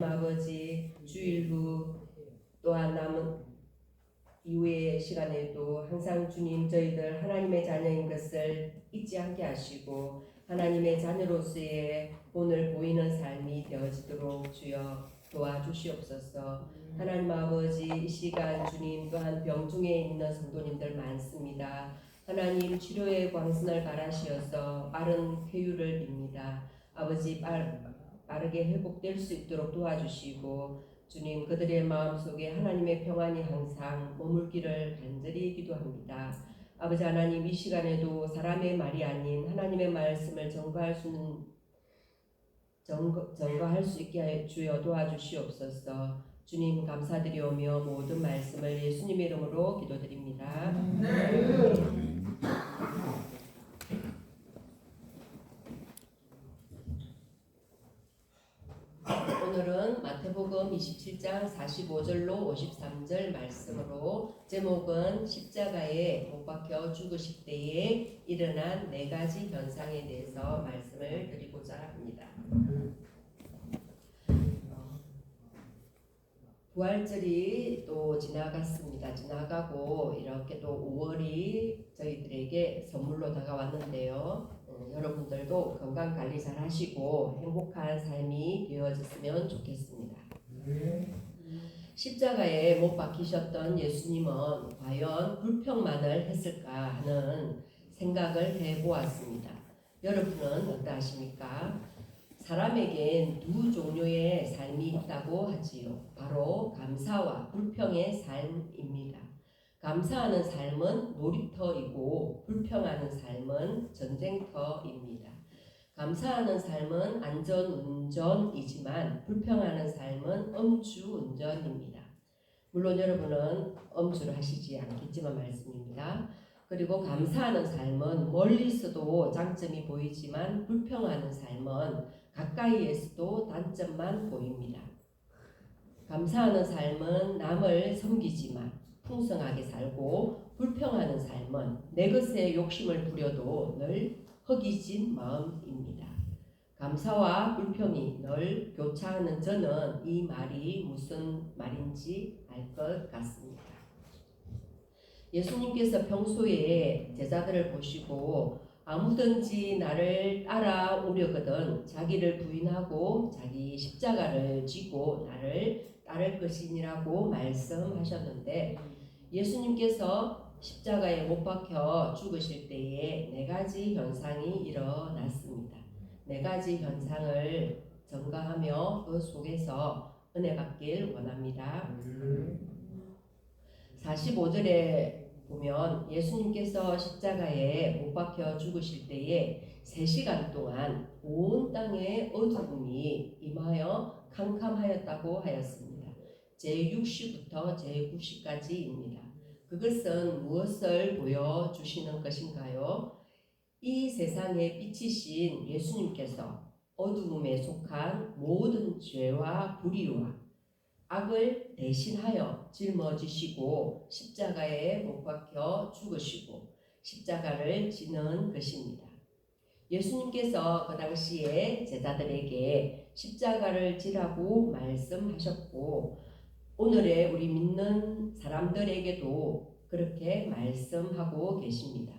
아버지, 주일 후 또한 남은 이후의 시간에도 항상 주님 저희들 하나님의 자녀인 것을 잊지 않게 하시고 하나님의 자녀로서의 본을 보이는 삶이 되어지도록 주여 도와주시옵소서. 하나님 아버지, 이 시간 주님 또한 병중에 있는 성도님들 많습니다. 하나님 치료의 광선을 바라시어서 빠른 쾌유를 빕니다. 아버지 빠르게 회복될 수 있도록 도와주시고 주님 그들의 마음속에 하나님의 평안이 항상 머물기를 간절히 기도합니다. 아버지 하나님, 이 시간에도 사람의 말이 아닌 하나님의 말씀을 증거할 수 있게 주여 도와주시옵소서. 주님 감사드리오며 모든 말씀을 예수님의 이름으로 기도드립니다. 오늘은 마태복음 27장 45절로 53절 말씀으로 제목은 십자가에 못 박혀 죽으실 때에 일어난 4가지 현상에 대해서 말씀을 드리고자 합니다. 부활절이 또 지나갔습니다. 지나가고 이렇게 또 5월이 저희들에게 선물로 다가왔는데요. 여러분들도 건강 관리 잘 하시고 행복한 삶이 되어졌으면 좋겠습니다. 십자가에 못 박히셨던 예수님은 과연 불평만을 했을까 하는 생각을 해보았습니다. 여러분은 어떠하십니까? 사람에겐 두 종류의 삶이 있다고 하지요. 바로 감사와 불평의 삶입니다. 감사하는 삶은 놀이터이고 불평하는 삶은 전쟁터입니다. 감사하는 삶은 안전운전이지만 불평하는 삶은 음주운전입니다. 물론 여러분은 음주를 하시지 않겠지만 말씀입니다. 그리고 감사하는 삶은 멀리서도 장점이 보이지만 불평하는 삶은 가까이에서도 단점만 보입니다. 감사하는 삶은 남을 섬기지만 풍성하게 살고 불평하는 삶은 내 것에 욕심을 부려도 늘 허기진 마음입니다. 감사와 불평이 늘 교차하는 저는 이 말이 무슨 말인지 알 것 같습니다. 예수님께서 평소에 제자들을 보시고 아무든지 나를 따라오려거든 자기를 부인하고 자기 십자가를 지고 나를 따를 것이니라고 말씀하셨는데, 예수님께서 십자가에 못 박혀 죽으실 때에 4가지 현상이 일어났습니다. 4가지 현상을 전가하며 그 속에서 은혜 받길 원합니다. 45절에 보면 예수님께서 십자가에 못 박혀 죽으실 때에 3시간 동안 온 땅에 어두움이 임하여 캄캄하였다고 하였습니다. 제6시부터 제9시까지입니다. 그것은 무엇을 보여주시는 것인가요? 이 세상에 빛이신 예수님께서 어두움에 속한 모든 죄와 불의와 악을 대신하여 짊어지시고 십자가에 못 박혀 죽으시고 십자가를 지는 것입니다. 예수님께서 그 당시에 제자들에게 십자가를 지라고 말씀하셨고 오늘의 우리 믿는 사람들에게도 그렇게 말씀하고 계십니다.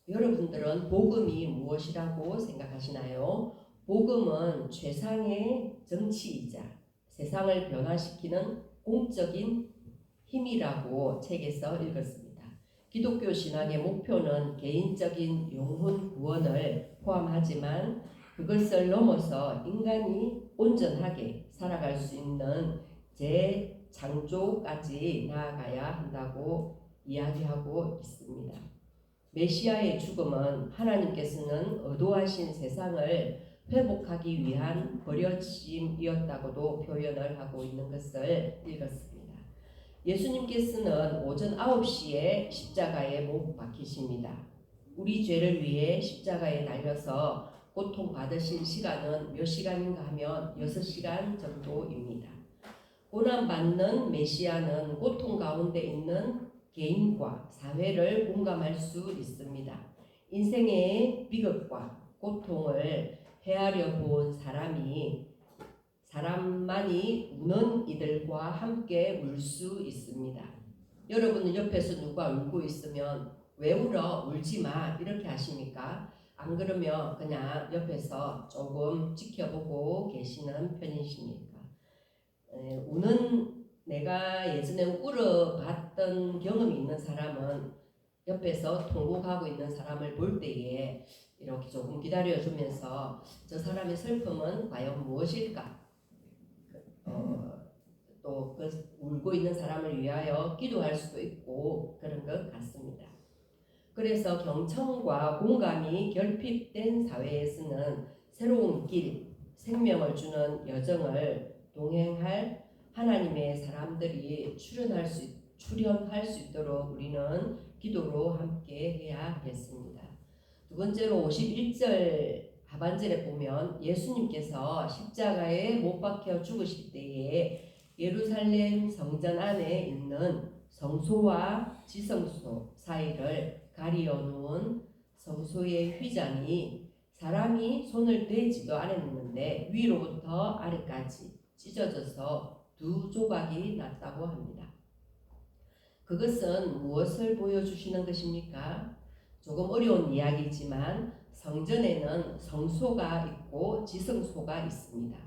여러분들은 복음이 무엇이라고 생각하시나요? 복음은 최상의 정치이자 세상을 변화시키는 공적인 힘이라고 책에서 읽었습니다. 기독교 신앙의 목표는 개인적인 영혼 구원을 포함하지만 그것을 넘어서 인간이 온전하게 살아갈 수 있는 재창조까지 나아가야 한다고 이야기하고 있습니다. 메시아의 죽음은 하나님께서는 의도하신 세상을 회복하기 위한 버려짐이었다고도 표현을 하고 있는 것을 읽었습니다. 예수님께서는 오전 9시에 십자가에 못 박히십니다. 우리 죄를 위해 십자가에 달려서 고통받으신 시간은 몇 시간인가 하면 6시간 정도입니다. 고난받는 메시아는 고통 가운데 있는 개인과 사회를 공감할 수 있습니다. 인생의 비극과 고통을 헤아려 본 사람이 사람만이 우는 이들과 함께 울 수 있습니다. 여러분은 옆에서 누가 울고 있으면 왜 울어? 울지 마 이렇게 하십니까? 안 그러면 그냥 옆에서 조금 지켜보고 계시는 편이십니까? 우는 내가 예전에 울어봤던 경험이 있는 사람은 옆에서 통곡하고 있는 사람을 볼 때에 이렇게 조금 기다려주면서 저 사람의 슬픔은 과연 무엇일까? 또 그 울고 있는 사람을 위하여 기도할 수도 있고 그런 것 같습니다. 그래서 경청과 공감이 결핍된 사회에서는 새로운 길, 생명을 주는 여정을 동행할 하나님의 사람들이 출현할 수 있도록 우리는 기도로 함께 해야겠습니다. 두 번째로 51절 하반절에 보면 예수님께서 십자가에 못 박혀 죽으실 때에 예루살렘 성전 안에 있는 성소와 지성소 사이를 가리어 놓은 성소의 휘장이 사람이 손을 대지도 않았는데 위로부터 아래까지 찢어져서 두 조각이 났다고 합니다. 그것은 무엇을 보여주시는 것입니까? 조금 어려운 이야기지만 성전에는 성소가 있고 지성소가 있습니다.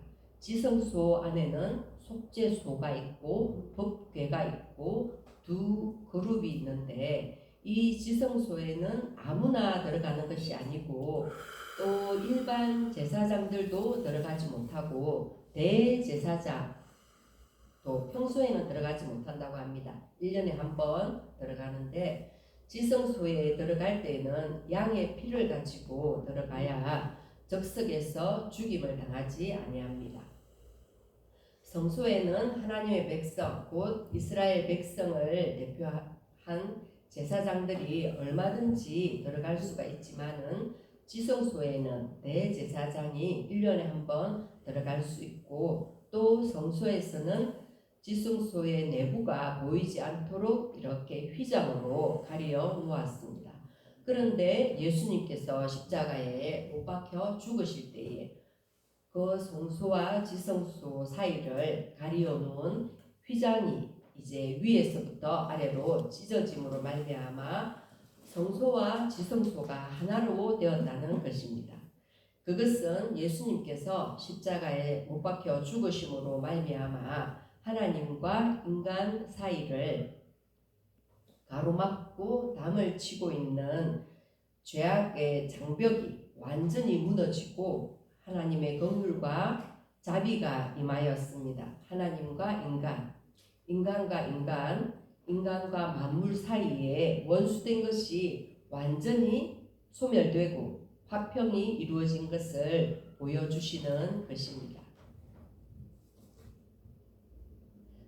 지성소 안에는 속죄소가 있고 법궤가 있고 두 그룹이 있는데 이 지성소에는 아무나 들어가는 것이 아니고 또 일반 제사장들도 들어가지 못하고 대제사장 또 평소에는 들어가지 못한다고 합니다. 1년에 한 번 들어가는데 지성소에 들어갈 때는 양의 피를 가지고 들어가야 적석에서 죽임을 당하지 아니합니다. 성소에는 하나님의 백성 곧 이스라엘 백성을 대표한 제사장들이 얼마든지 들어갈 수가 있지만은 지성소에는 대제사장이 1년에 한 번 들어갈 수 있고 또 성소에서는 지성소의 내부가 보이지 않도록 이렇게 휘장으로 가려 놓았습니다. 그런데 예수님께서 십자가에 못 박혀 죽으실 때에 그 성소와 지성소 사이를 가리어 놓은 휘장이 이제 위에서부터 아래로 찢어짐으로 말미암아 성소와 지성소가 하나로 되었다는 것입니다. 그것은 예수님께서 십자가에 못 박혀 죽으심으로 말미암아 하나님과 인간 사이를 가로막고 담을 치고 있는 죄악의 장벽이 완전히 무너지고 하나님의 긍휼과 자비가 임하였습니다. 하나님과 인간, 인간과 인간, 인간과 만물 사이에 원수된 것이 완전히 소멸되고 화평이 이루어진 것을 보여주시는 것입니다.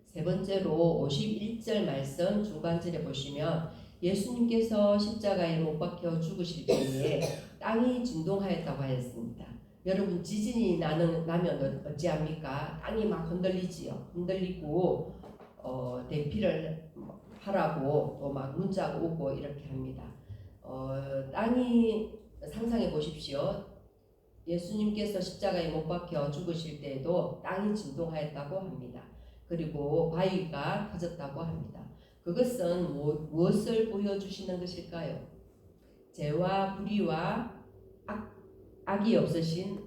세 번째로 51절 말씀 중간절에 보시면 예수님께서 십자가에 못 박혀 죽으실 때에 땅이 진동하였다고 하였습니다. 여러분 지진이 나면 어찌합니까? 땅이 막 흔들리지요. 흔들리고 대피를 하라고 또 막 문자가 오고 이렇게 합니다. 땅이 상상해 보십시오. 예수님께서 십자가에 못 박혀 죽으실 때에도 땅이 진동하였다고 합니다. 그리고 바위가 터졌다고 합니다. 그것은 무엇을 보여주시는 것일까요? 죄와 불의와 악이 없으신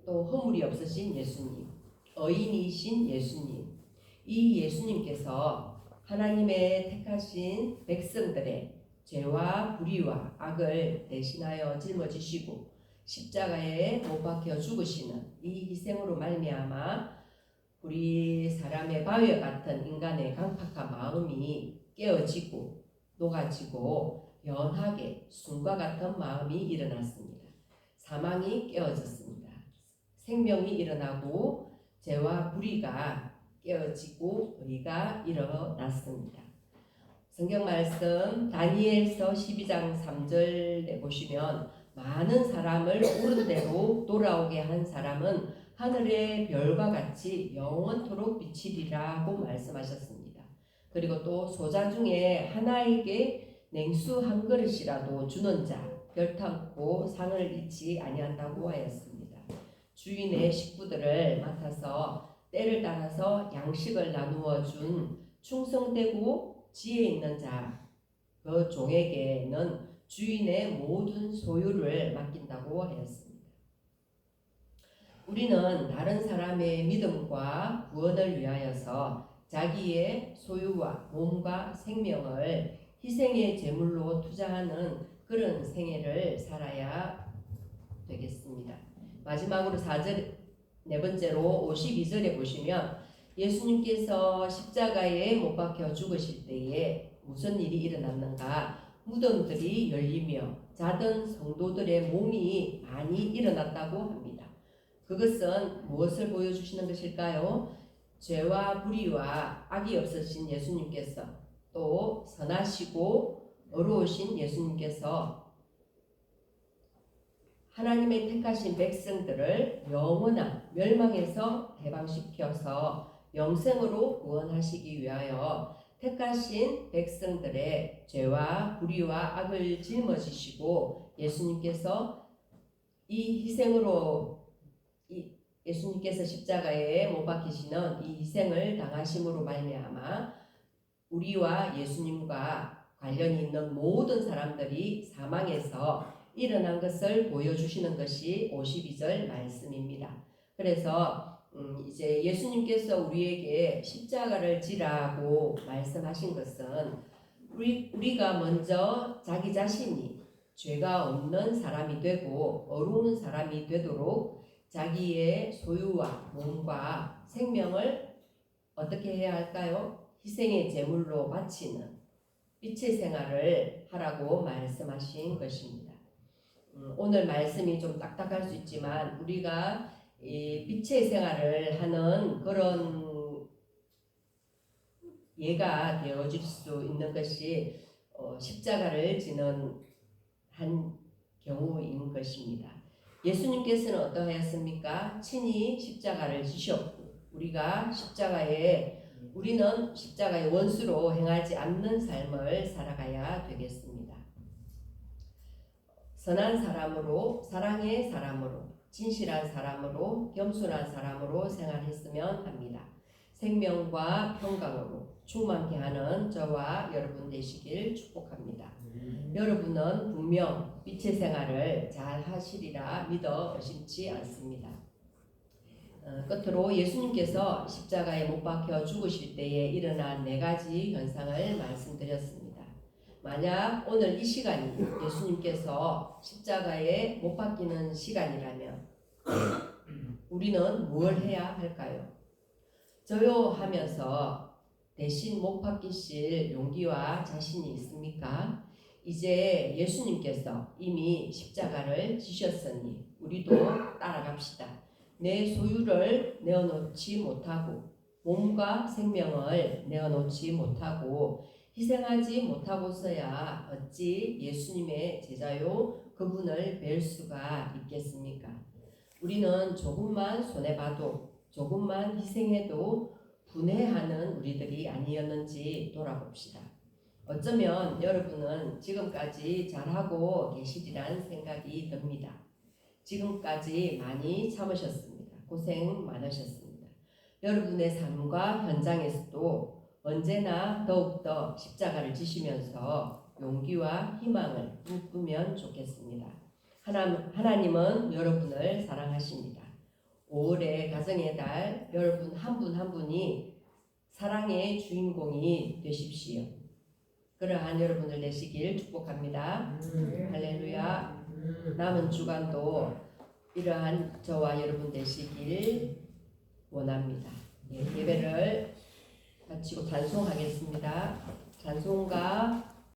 또 허물이 없으신 예수님, 의인이신 예수님, 이 예수님께서 하나님의 택하신 백성들의 죄와 불의와 악을 대신하여 짊어지시고 십자가에 못 박혀 죽으시는 이 희생으로 말미암아 우리 사람의 바위와 같은 인간의 강팍한 마음이 깨어지고 녹아지고 연하게 숨과 같은 마음이 일어났습니다. 사망이 깨어졌습니다. 생명이 일어나고 죄와 불의가 깨어지고 의가 일어났습니다. 성경 말씀 다니엘서 12장 3절에 보시면 많은 사람을 옳은 대로 돌아오게 한 사람은 하늘의 별과 같이 영원토록 비치리라고 말씀하셨습니다. 그리고 또 소자 중에 하나에게 냉수 한 그릇이라도 주는 자 결탄코 상을 잃지 아니한다고 하였습니다. 주인의 식구들을 맡아서 때를 따라서 양식을 나누어 준 충성되고 지혜 있는 자, 그 종에게는 주인의 모든 소유를 맡긴다고 하였습니다. 우리는 다른 사람의 믿음과 구원을 위하여서 자기의 소유와 몸과 생명을 희생의 제물로 투자하는 그런 생애를 살아야 되겠습니다. 마지막으로 4절, 네 번째로 52절에 보시면 예수님께서 십자가에 못 박혀 죽으실 때에 무슨 일이 일어났는가? 무덤들이 열리며 자던 성도들의 몸이 많이 일어났다고 합니다. 그것은 무엇을 보여주시는 것일까요? 죄와 불의와 악이 없으신 예수님께서, 또 선하시고 어려우신 예수님께서 하나님의 택하신 백성들을 영원한 멸망에서 해방시켜서 영생으로 구원하시기 위하여 택하신 백성들의 죄와 불의와 악을 짊어지시고 예수님께서 이 희생으로 예수님께서 십자가에 못 박히시는 이 희생을 당하심으로 말미암아 우리와 예수님과 관련이 있는 모든 사람들이 사망에서 일어난 것을 보여주시는 것이 52절 말씀입니다. 그래서 이제 예수님께서 우리에게 십자가를 지라고 말씀하신 것은 우리가 먼저 자기 자신이 죄가 없는 사람이 되고 어려운 사람이 되도록 자기의 소유와 몸과 생명을 어떻게 해야 할까요? 희생의 제물로 바치는 빛의 생활을 하라고 말씀하신 것입니다. 오늘 말씀이 좀 딱딱할 수 있지만 우리가 이 빛의 생활을 하는 그런 예가 되어질 수 있는 것이 십자가를 지는 한 경우인 것입니다. 예수님께서는 어떠하였습니까? 친히 십자가를 지셨고 우리는 십자가의 원수로 행하지 않는 삶을 살아가야 되겠습니다. 선한 사람으로, 사랑의 사람으로, 진실한 사람으로, 겸손한 사람으로 생활했으면 합니다. 생명과 평강으로 충만케 하는 저와 여러분 되시길 축복합니다. 여러분은 분명 빛의 생활을 잘 하시리라 믿어 의심치 않습니다. 끝으로 예수님께서 십자가에 못 박혀 죽으실 때에 일어난 4가지 현상을 말씀드렸습니다. 만약 오늘 이 시간이 예수님께서 십자가에 못 박히는 시간이라면 우리는 뭘 해야 할까요? 저요 하면서 대신 못 박히실 용기와 자신이 있습니까? 이제 예수님께서 이미 십자가를 지셨으니 우리도 따라갑시다. 내 소유를 내어놓지 못하고 몸과 생명을 내어놓지 못하고 희생하지 못하고서야 어찌 예수님의 제자요 그분을 뵐 수가 있겠습니까? 우리는 조금만 손해봐도 조금만 희생해도 분해하는 우리들이 아니었는지 돌아봅시다. 어쩌면 여러분은 지금까지 잘하고 계시리란 생각이 듭니다. 지금까지 많이 참으셨습니다. 고생 많으셨습니다. 여러분의 삶과 현장에서도 언제나 더욱더 십자가를 지시면서 용기와 희망을 꿈꾸면 좋겠습니다. 하나님은 여러분을 사랑하십니다. 5월의 가정의 달 여러분 한 분 한 분이 사랑의 주인공이 되십시오. 그러한 여러분들 되시길 축복합니다. 할렐루야. 남은 주간도 이러한 저와 여러분 되시길 원합니다. 예배를 마치고 찬송하겠습니다. 찬송가